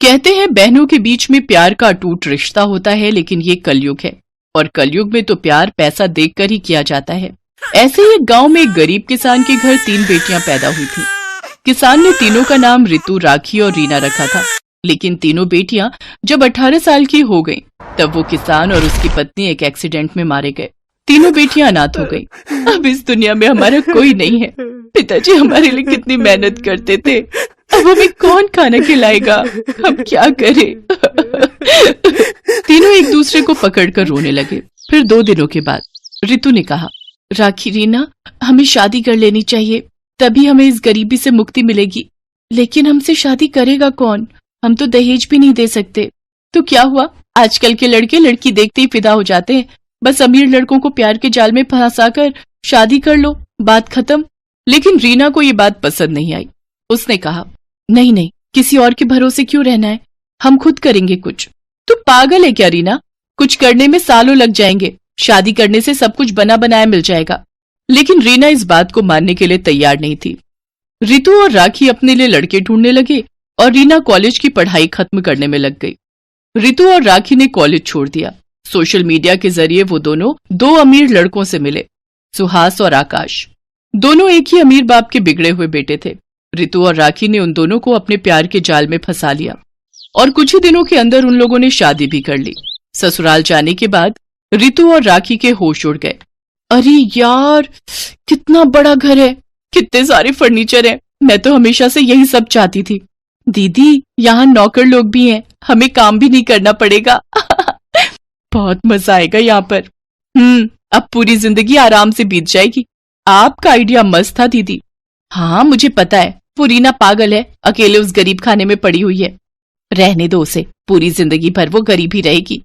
कहते हैं बहनों के बीच में प्यार का अटूट रिश्ता होता है, लेकिन ये कलयुग है और कलयुग में तो प्यार पैसा देखकर ही किया जाता है। ऐसे ही एक गांव में एक गरीब किसान के घर 3 बेटियां पैदा हुई थीं। किसान ने तीनों का नाम रितु, राखी और रीना रखा था। लेकिन तीनों बेटियां जब 18 साल की हो गईं, तब वो किसान और उसकी पत्नी एक एक्सीडेंट में मारे गए। तीनों बेटियां अनाथ हो गईं। अब इस दुनिया में हमारा कोई नहीं है। पिताजी हमारे लिए कितनी मेहनत करते थे, अब हमें कौन खाना खिलाएगा, हम क्या करें। तीनों एक दूसरे को पकड़कर रोने लगे। फिर 2 दिनों के बाद रितु ने कहा, राखी, रीना, हमें शादी कर लेनी चाहिए, तभी हमें इस गरीबी से मुक्ति मिलेगी। लेकिन हमसे शादी करेगा कौन? हम तो दहेज भी नहीं दे सकते। तो क्या हुआ, आजकल के लड़के लड़की देखते ही फिदा हो जाते हैं। बस अमीर लड़कों को प्यार के जाल में फंसाकर शादी कर लो, बात खत्म। लेकिन रीना को ये बात पसंद नहीं आई। उसने कहा, नहीं नहीं, किसी और के भरोसे क्यों रहना है, हम खुद करेंगे कुछ। तू पागल है क्या रीना? कुछ करने में सालों लग जाएंगे, शादी करने से सब कुछ बना बनाया मिल जाएगा। लेकिन रीना इस बात को मानने के लिए तैयार नहीं थी। रितु और राखी अपने लिए लड़के ढूंढने लगे और रीना कॉलेज की पढ़ाई खत्म करने में लग गई। रितु और राखी ने कॉलेज छोड़ दिया। सोशल मीडिया के जरिए वो दोनों 2 अमीर लड़कों से मिले, सुहास और आकाश। दोनों एक ही अमीर बाप के बिगड़े हुए बेटे थे। रितु और राखी ने उन दोनों को अपने प्यार के जाल में फंसा लिया और कुछ ही दिनों के अंदर उन लोगों ने शादी भी कर ली। ससुराल जाने के बाद रितु और राखी के होश उड़ गए। अरे यार, कितना बड़ा घर है, कितने सारे फर्नीचर हैं। मैं तो हमेशा से यही सब चाहती थी। दीदी, यहाँ नौकर लोग भी हैं, हमें काम भी नहीं करना पड़ेगा। बहुत मजा आएगा यहाँ पर। अब पूरी जिंदगी आराम से बीत जाएगी। आपका आइडिया मस्त था दीदी। हाँ, मुझे पता है, वो रीना पागल है, अकेले उस गरीब खाने में पड़ी हुई है। रहने दो उसे, पूरी जिंदगी भर वो गरीब ही रहेगी।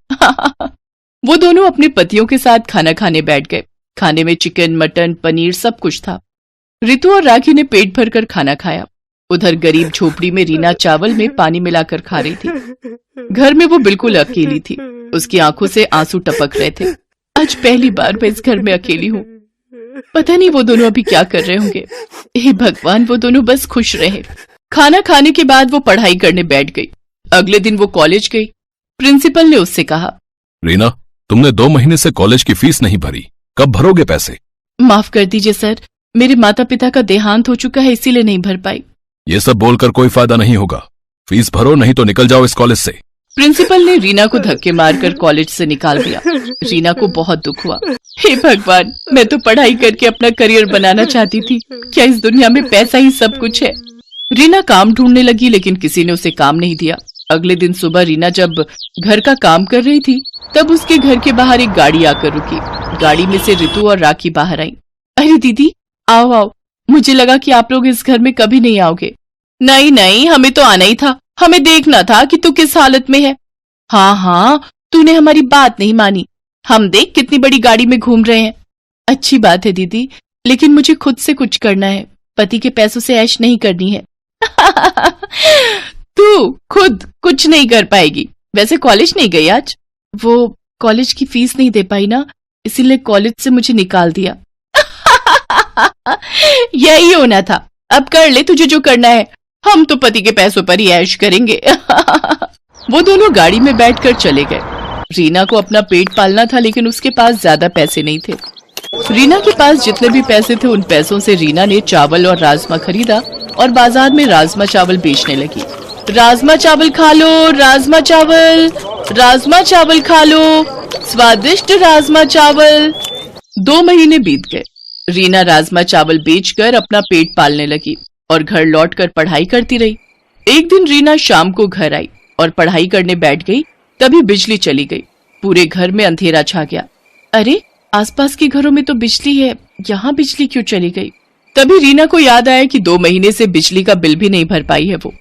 वो दोनों अपने पतियों के साथ खाना खाने बैठ गए। खाने में चिकन, मटन, पनीर सब कुछ था। रितु और राखी ने पेट भरकर खाना खाया। उधर गरीब झोपड़ी में रीना चावल में पानी मिलाकर खा रही थी। घर में वो बिल्कुल अकेली थी। उसकी आंखों से आंसू टपक रहे थे। आज पहली बार मैं इस घर में अकेली हूँ। पता नहीं वो दोनों अभी क्या कर रहे होंगे। हे भगवान, वो दोनों बस खुश रहे। खाना खाने के बाद वो पढ़ाई करने बैठ गई। अगले दिन वो कॉलेज गई। प्रिंसिपल ने उससे कहा, रीना, तुमने 2 महीने से कॉलेज की फीस नहीं भरी, कब भरोगे पैसे? माफ कर दीजिए सर, मेरे माता पिता का देहांत हो चुका है, इसीलिए नहीं भर पाई। ये सब बोलकर कोई फायदा नहीं होगा। फीस भरो, नहीं तो निकल जाओ इस कॉलेज से। प्रिंसिपल ने रीना को धक्के मारकर कॉलेज से निकाल दिया। रीना को बहुत दुख हुआ। हे भगवान, मैं तो पढ़ाई करके अपना करियर बनाना चाहती थी। क्या इस दुनिया में पैसा ही सब कुछ है? रीना काम ढूंढने लगी, लेकिन किसी ने उसे काम नहीं दिया। अगले दिन सुबह रीना जब घर का काम कर रही थी, तब उसके घर के बाहर एक गाड़ी आकर रुकी। गाड़ी में से रितु और राखी बाहर आई। अरे दीदी, आओ आओ, मुझे लगा कि आप लोग इस घर में कभी नहीं आओगे। नहीं नहीं, हमें तो आना ही था, हमें देखना था कि तू किस हालत में है। हाँ हाँ, तूने हमारी बात नहीं मानी। हम देख कितनी बड़ी गाड़ी में घूम रहे हैं। अच्छी बात है दीदी, लेकिन मुझे खुद से कुछ करना है, पति के पैसों से ऐश नहीं करनी है। तू खुद कुछ नहीं कर पाएगी। वैसे कॉलेज नहीं गई आज? वो कॉलेज की फीस नहीं दे पाई ना, इसीलिए कॉलेज से मुझे निकाल दिया। यही होना था। अब कर ले तुझे जो करना है, हम तो पति के पैसों पर ही ऐश करेंगे। वो दोनों गाड़ी में बैठकर चले गए। रीना को अपना पेट पालना था, लेकिन उसके पास ज्यादा पैसे नहीं थे। रीना के पास जितने भी पैसे थे, उन पैसों से रीना ने चावल और राजमा खरीदा और बाजार में राजमा चावल बेचने लगी। राजमा चावल खा लो, राजमा चावल खा लो, स्वादिष्ट राजमा चावल। 2 महीने बीत गए। रीना राजमा चावल बेचकर अपना पेट पालने लगी और घर लौटकर पढ़ाई करती रही। एक दिन रीना शाम को घर आई और पढ़ाई करने बैठ गई। तभी बिजली चली गई। पूरे घर में अंधेरा छा गया। अरे, आसपास के घरों में तो बिजली है, यहाँ बिजली क्यों चली गई? तभी रीना को याद आया कि 2 महीने से बिजली का बिल भी नहीं भर पाई है वो।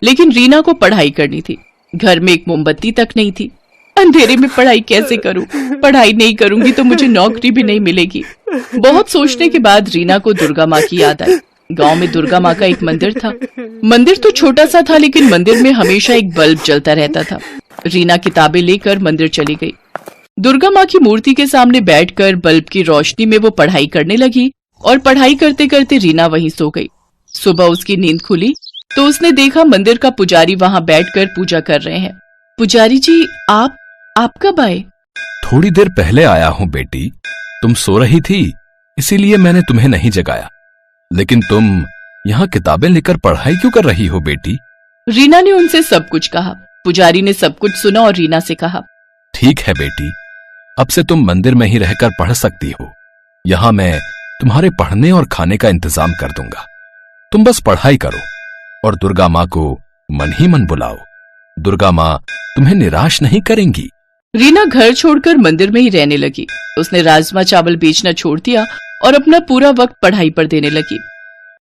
लेकिन रीना को पढ़ाई करनी थी। घर में एक मोमबत्ती तक नहीं थी। अंधेरे में पढ़ाई कैसे करूं? पढ़ाई नहीं करूंगी तो मुझे नौकरी भी नहीं मिलेगी। बहुत सोचने के बाद रीना को दुर्गा माँ की याद आई। गांव में दुर्गा माँ का एक मंदिर था। मंदिर तो छोटा सा था, लेकिन मंदिर में हमेशा एक बल्ब जलता रहता था। रीना किताबें लेकर मंदिर चली गई। दुर्गा माँ की मूर्ति के सामने बैठकर बल्ब की रोशनी में वो पढ़ाई करने लगी और पढ़ाई करते करते रीना वहीं सो गई। सुबह उसकी नींद खुली तो उसने देखा मंदिर का पुजारी वहां बैठकर पूजा कर रहे हैं। पुजारी जी, आप कब आए? थोड़ी देर पहले आया हूं बेटी। तुम सो रही थी, इसीलिए मैंने तुम्हें नहीं जगाया। लेकिन तुम यहाँ किताबें लेकर पढ़ाई क्यों कर रही हो बेटी? रीना ने उनसे सब कुछ कहा। पुजारी ने सब कुछ सुना और रीना से कहा, ठीक है बेटी, अब से तुम मंदिर में ही रहकर पढ़ सकती हो। यहाँ मैं तुम्हारे पढ़ने और खाने का इंतजाम कर दूंगा। तुम बस पढ़ाई करो और दुर्गा माँ को मन ही मन बुलाओ। दुर्गा माँ तुम्हें निराश नहीं करेंगी। रीना घर छोड़कर मंदिर में ही रहने लगी। उसने राजमा चावल बेचना छोड़ दिया और अपना पूरा वक्त पढ़ाई पर देने लगी।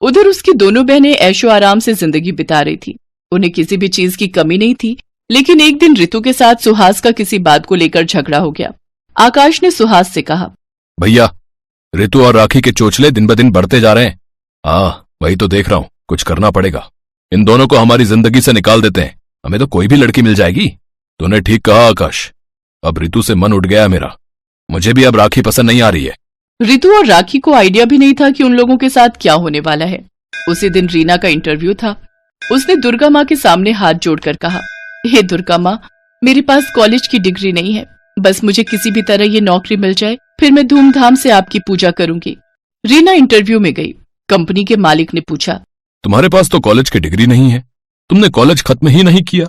उधर उसकी दोनों बहनें ऐशो आराम से जिंदगी बिता रही थी। उन्हें किसी भी चीज की कमी नहीं थी। लेकिन एक दिन रितु के साथ सुहास का किसी बात को लेकर झगड़ा हो गया। आकाश ने सुहास से कहा, भैया, रितु और राखी के चोचले दिन ब दिन बढ़ते जा रहे हैं। हाँ, वही तो देख रहा हूं। कुछ करना पड़ेगा। इन दोनों को हमारी जिंदगी से निकाल देते हैं। हमें तो कोई भी लड़की मिल जाएगी। तूने ठीक कहा आकाश। अब रितु से मन उठ गया मेरा। मुझे भी अब राखी पसंद नहीं आ रही है। रितु और राखी को आइडिया भी नहीं था कि उन लोगों के साथ क्या होने वाला है। उसी दिन रीना का इंटरव्यू था। उसने दुर्गा माँ के सामने हाथ जोड़कर कहा, हे दुर्गा माँ, मेरे पास कॉलेज की डिग्री नहीं है। बस मुझे किसी भी तरह ये नौकरी मिल जाए, फिर मैं धूमधाम से आपकी पूजा करूंगी। रीना इंटरव्यू में गई। कंपनी के मालिक ने पूछा, तुम्हारे पास तो कॉलेज की डिग्री नहीं है। तुमने कॉलेज खत्म ही नहीं किया।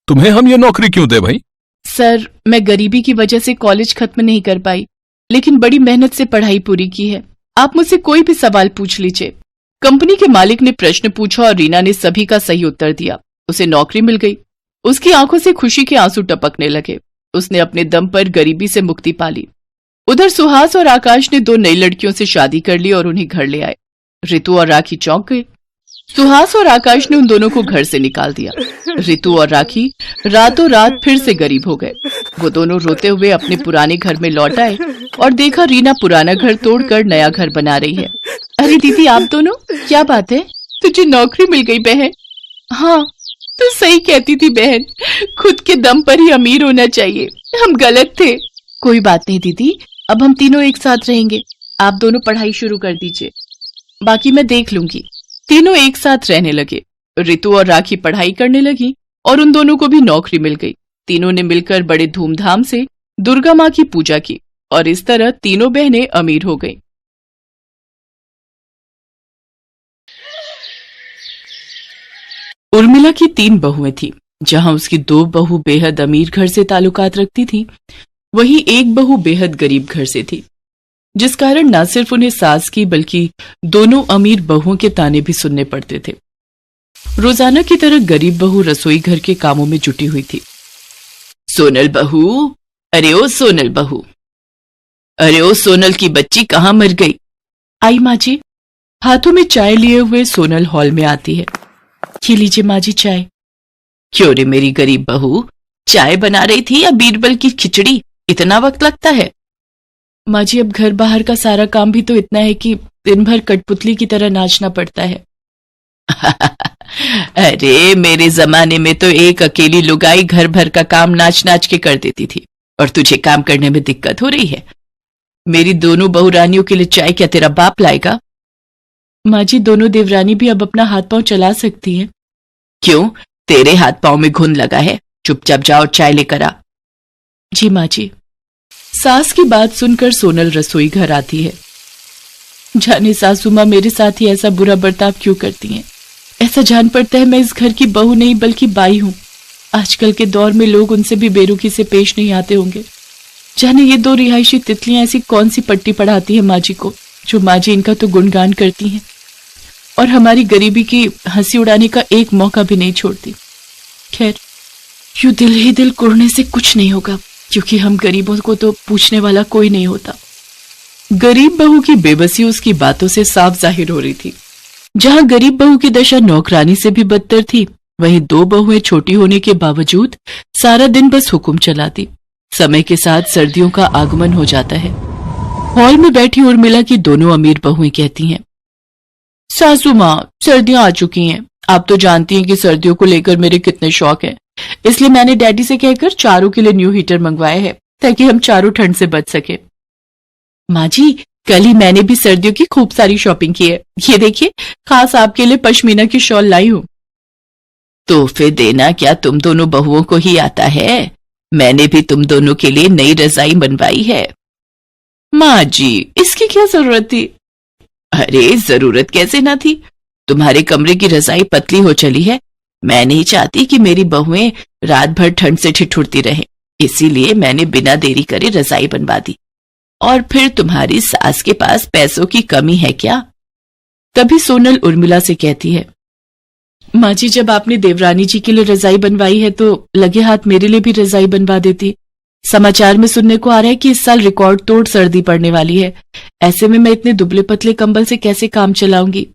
तुम्हें हम ये नौकरी क्यों दे भाई? सर, मैं गरीबी की वजह से कॉलेज खत्म नहीं कर पाई, लेकिन बड़ी मेहनत से पढ़ाई पूरी की है। आप मुझसे कोई भी सवाल पूछ लीजिए। कंपनी के मालिक ने प्रश्न पूछा और रीना ने सभी का सही उत्तर दिया। उसे नौकरी मिल गई। उसकी आंखों से खुशी के आंसू टपकने लगे। उसने अपने दम पर गरीबी से मुक्ति पा ली। उधर सुहास और आकाश ने दो नई लड़कियों से शादी कर ली और उन्हें घर ले आए। रितु और राखी चौंक गए। सुहास और आकाश ने उन दोनों को घर से निकाल दिया। रितु और राखी रातों रात फिर से गरीब हो गए। वो दोनों रोते हुए अपने पुराने घर में लौट आए और देखा रीना पुराना घर तोड़कर नया घर बना रही है। अरे दीदी, आप दोनों, क्या बात है? तुझे नौकरी मिल गई बहन। हाँ, तू सही कहती थी बहन। खुद के दम पर ही अमीर होना चाहिए। हम गलत थे। कोई बात नहीं दीदी, अब हम तीनों एक साथ रहेंगे। आप दोनों पढ़ाई शुरू कर दीजिए, बाकी मैं देख लूंगी। तीनों एक साथ रहने लगे। रितु और राखी पढ़ाई करने लगी और उन दोनों को भी नौकरी मिल गई। तीनों ने मिलकर बड़े धूमधाम से दुर्गा माँ की पूजा की और इस तरह तीनों बहनें अमीर हो गईं। उर्मिला की 3 बहुएं थीं। जहां उसकी 2 बहू बेहद अमीर घर से ताल्लुकात रखती थी, वहीं एक बहू बेहद गरीब घर से थी, जिस कारण न सिर्फ उन्हें सास की बल्कि दोनों अमीर बहुओं के ताने भी सुनने पड़ते थे। रोजाना की तरह गरीब बहू रसोई घर के कामों में जुटी हुई थी। सोनल बहू, अरे ओ सोनल बहू, अरे ओ सोनल की बच्ची कहाँ मर गई? आई माँ जी। हाथों में चाय लिए हुए सोनल हॉल में आती है। ये लीजिए माँ जी चाय। क्यों रे मेरी गरीब बहू, चाय बना रही थी या बीरबल की खिचड़ी? इतना वक्त लगता है? माँ जी, अब घर बाहर का सारा काम भी तो इतना है कि दिन भर कठपुतली की तरह नाचना पड़ता है। अरे मेरे जमाने में तो एक अकेली लुगाई घर भर का काम नाच नाच के कर देती थी, और तुझे काम करने में दिक्कत हो रही है। मेरी दोनों बहुरानियों के लिए चाय क्या तेरा बाप लाएगा? माँ जी, दोनों देवरानी भी अब अपना हाथ पांव चला सकती हैं। क्यों, तेरे हाथ पांव में घुन लगा है? चुपचाप जाओ चाय लेकर आ। जी माँ जी। सास की बात सुनकर सोनल रसोई घर आती है। जाने सासू माँ मेरे साथ ही ऐसा बुरा बर्ताव क्यों करती हैं? ऐसा जान पड़ता है मैं इस घर की बहू नहीं बल्कि बाई हूं। आजकल के दौर में लोग उनसे भी बेरुखी से पेश नहीं आते होंगे। जाने ये 2 रिहायशी तितलियां ऐसी कौन सी पट्टी पढ़ाती है माँ जी को, जो माँ जी इनका तो गुणगान करती हैं और हमारी गरीबी की हंसी उड़ाने का एक मौका भी नहीं छोड़ती। खैर, यूं दिल ही दिल कुड़ने से कुछ नहीं होगा, क्योंकि हम गरीबों को तो पूछने वाला कोई नहीं होता। गरीब बहू की बेबसी उसकी बातों से साफ जाहिर हो रही थी। जहां गरीब बहू की दशा नौकरानी से भी बदतर थी, वहीं 2 बहुएं छोटी होने के बावजूद सारा दिन बस हुक्म चलाती। समय के साथ सर्दियों का आगमन हो जाता है। हॉल में बैठी उर्मिला की दोनों अमीर बहुएं कहती हैं, सासू माँ, सर्दियां आ चुकी हैं। आप तो जानती हैं कि सर्दियों को लेकर मेरे कितने शौक हैं, इसलिए मैंने डैडी से कहकर चारों के लिए न्यू हीटर मंगवाए हैं, ताकि हम चारों ठंड से बच सके। माँ जी, कल ही मैंने भी सर्दियों की खूब सारी शॉपिंग की है। ये देखिए, खास आपके लिए पश्मीना की शॉल लाई हूँ। तोहफे देना क्या तुम दोनों बहुओं को ही आता है? मैंने भी तुम दोनों के लिए नई रजाई बनवाई है। माँ जी, इसकी क्या जरूरत थी? अरे जरूरत कैसे ना थी, तुम्हारे कमरे की रजाई पतली हो चली है। मैं नहीं चाहती कि मेरी बहुएं रात भर ठंड से ठिठुरती रहें, इसीलिए मैंने बिना देरी करे रजाई बनवा दी। और फिर तुम्हारी सास के पास पैसों की कमी है क्या? तभी सोनल उर्मिला से कहती है, माँ जी, जब आपने देवरानी जी के लिए रजाई बनवाई है तो लगे हाथ मेरे लिए भी रजाई बनवा देती। समाचार में सुनने को आ रहा है कि इस साल रिकॉर्ड तोड़ सर्दी पड़ने वाली है। ऐसे में मैं इतने दुबले पतले कंबल से कैसे काम चलाऊंगी?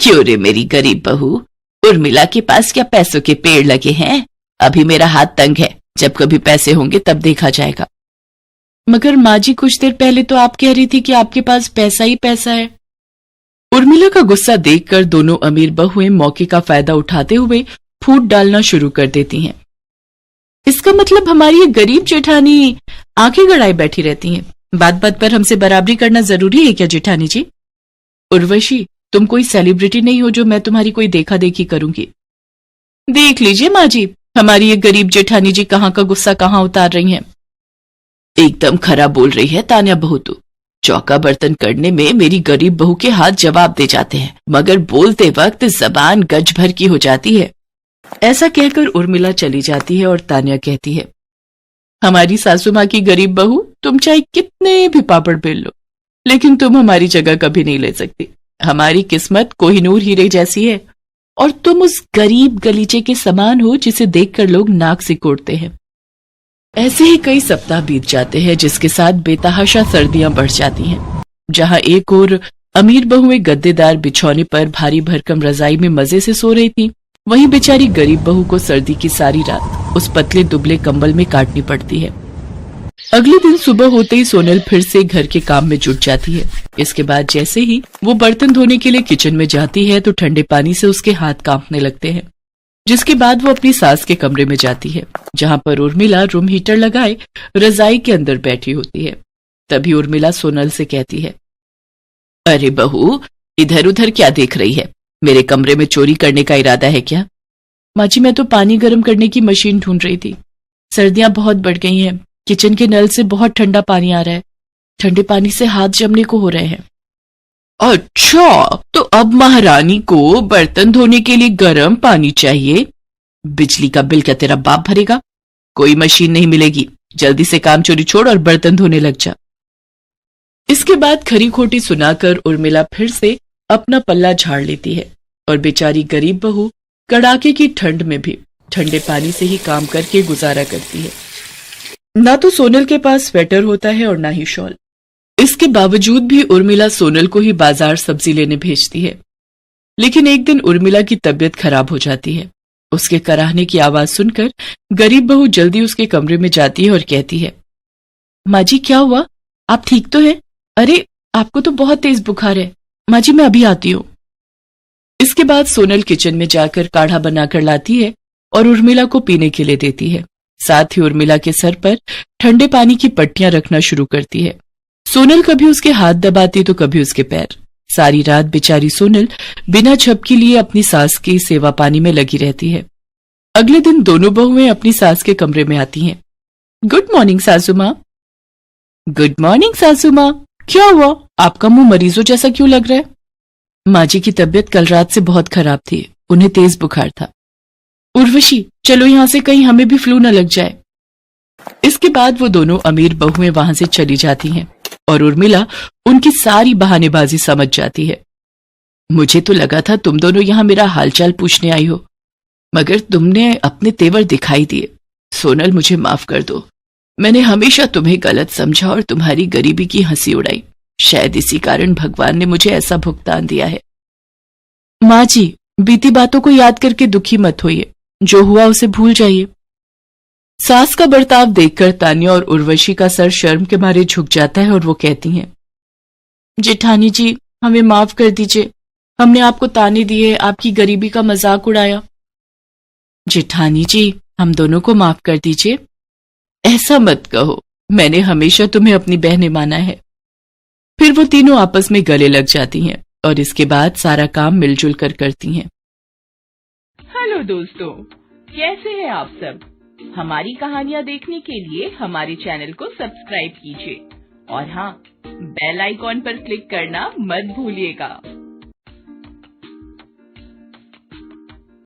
क्यों रे मेरी गरीब बहू, उर्मिला के पास क्या पैसों के पेड़ लगे हैं? अभी मेरा हाथ तंग है, जब कभी पैसे होंगे तब देखा जाएगा। मगर माँ जी, कुछ देर पहले तो आप कह रही थी कि आपके पास पैसा ही पैसा है। उर्मिला का गुस्सा देखकर दोनों अमीर बहुएं मौके का फायदा उठाते हुए फूट डालना शुरू कर देती हैं। इसका मतलब हमारी ये गरीब जेठानी आंखें गड़ाए बैठी रहती हैं। बात बात पर हमसे बराबरी करना जरूरी है क्या जेठानी जी? उर्वशी, तुम कोई सेलिब्रिटी नहीं हो जो मैं तुम्हारी कोई देखा देखी करूंगी। देख लीजिए माँ जी, हमारी ये गरीब जेठानी जी कहाँ का गुस्सा कहाँ उतार रही हैं। एकदम खराब बोल रही है तान्या बहू तू। चौका बर्तन करने में मेरी गरीब बहू के हाथ जवाब दे जाते हैं, मगर बोलते वक्त जबान गज भर की हो जाती है। ऐसा कहकर उर्मिला चली जाती है और तान्या कहती है, हमारी सासू माँ की गरीब बहू, तुम चाहे कितने भी पापड़ बेल लो, लेकिन तुम हमारी जगह कभी नहीं ले सकती। हमारी किस्मत कोहिनूर हीरे जैसी है और तुम उस गरीब गलीचे के समान हो जिसे देखकर लोग नाक सिकोड़ते हैं। ऐसे ही कई सप्ताह बीत जाते हैं, जिसके साथ बेतहाशा सर्दियां बढ़ जाती हैं। जहां एक ओर अमीर बहुएं गद्देदार बिछौने पर भारी भरकम रजाई में मजे से सो रही थी, वहीं बेचारी गरीब बहू को सर्दी की सारी रात उस पतले दुबले कंबल में काटनी पड़ती है। अगले दिन सुबह होते ही सोनल फिर से घर के काम में जुट जाती है। इसके बाद जैसे ही वो बर्तन धोने के लिए किचन में जाती है तो ठंडे पानी से उसके हाथ कांपने लगते हैं। जिसके बाद वो अपनी सास के कमरे में जाती है, जहां पर उर्मिला रूम हीटर लगाए रजाई के अंदर बैठी होती है। तभी उर्मिला सोनल से कहती है, अरे बहू, इधर उधर क्या देख रही है? मेरे कमरे में चोरी करने का इरादा है क्या? माँ जी, मैं तो पानी गर्म करने की मशीन ढूंढ रही थी। सर्दियां बहुत बढ़ गई हैं, किचन के नल से बहुत ठंडा पानी आ रहा है, ठंडे पानी से हाथ जमने को हो रहे हैं। अच्छा, तो अब महारानी को बर्तन धोने के लिए गर्म पानी चाहिए? बिजली का बिल क्या तेरा बाप भरेगा? कोई मशीन नहीं मिलेगी, जल्दी से काम चोरी छोड़ और बर्तन धोने लग जा। इसके बाद खरी खोटी सुनाकर उर्मिला फिर से अपना पल्ला झाड़ लेती है और बेचारी गरीब बहू कड़ाके की ठंड में भी ठंडे पानी से ही काम करके गुजारा करती है। ना तो सोनल के पास स्वेटर होता है और ना ही शॉल। इसके बावजूद भी उर्मिला सोनल को ही बाजार सब्जी लेने भेजती है। लेकिन एक दिन उर्मिला की तबीयत खराब हो जाती है। उसके कराहने की आवाज सुनकर गरीब बहू जल्दी उसके कमरे में जाती है और कहती है, माँ जी क्या हुआ? आप ठीक तो हैं? अरे आपको तो बहुत तेज बुखार है। माँ जी मैं अभी आती हूँ। इसके बाद सोनल किचन में जाकर काढ़ा बनाकर लाती है और उर्मिला को पीने के लिए देती है। साथ ही उर्मिला के सर पर ठंडे पानी की पट्टियां रखना शुरू करती है। सोनल कभी उसके हाथ दबाती तो कभी उसके पैर। सारी रात बेचारी सोनल बिना झपकी लिए अपनी सास की सेवा पानी में लगी रहती है। अगले दिन दोनों बहुएं अपनी सास के कमरे में आती हैं। गुड मॉर्निंग सासू माँ। गुड मॉर्निंग सासू माँ, क्या हुआ? आपका मुंह मरीजों जैसा क्यों लग रहा है? माँ जी की तबीयत कल रात से बहुत खराब थी, उन्हें तेज बुखार था। उर्वशी चलो यहाँ से, कहीं हमें भी फ्लू न लग जाए। इसके बाद वो दोनों अमीर बहुएं वहां से चली जाती हैं और उर्मिला उनकी सारी बहानेबाजी समझ जाती है। मुझे तो लगा था तुम दोनों यहाँ मेरा हालचाल पूछने आई हो, मगर तुमने अपने तेवर दिखाई दिए। सोनल मुझे माफ कर दो, मैंने हमेशा तुम्हें गलत समझा और तुम्हारी गरीबी की हंसी उड़ाई। शायद इसी कारण भगवान ने मुझे ऐसा भुगतान दिया है। माँ जी बीती बातों को याद करके दुखी मत होइए, जो हुआ उसे भूल जाइए। सास का बर्ताव देखकर तान्या और उर्वशी का सर शर्म के मारे झुक जाता है और वो कहती हैं, जेठानी जी हमें माफ कर दीजिए, हमने आपको ताने दिए, आपकी गरीबी का मजाक उड़ाया। जेठानी जी हम दोनों को माफ कर दीजिए। ऐसा मत कहो, मैंने हमेशा तुम्हें अपनी बहनें माना है। फिर वो तीनों आपस में गले लग जाती हैं और इसके बाद सारा काम मिलजुल कर करती हैं। हेलो दोस्तों, कैसे हैं आप सब? हमारी कहानियाँ देखने के लिए हमारे चैनल को सब्सक्राइब कीजिए और हाँ, बेल आइकॉन पर क्लिक करना मत भूलिएगा।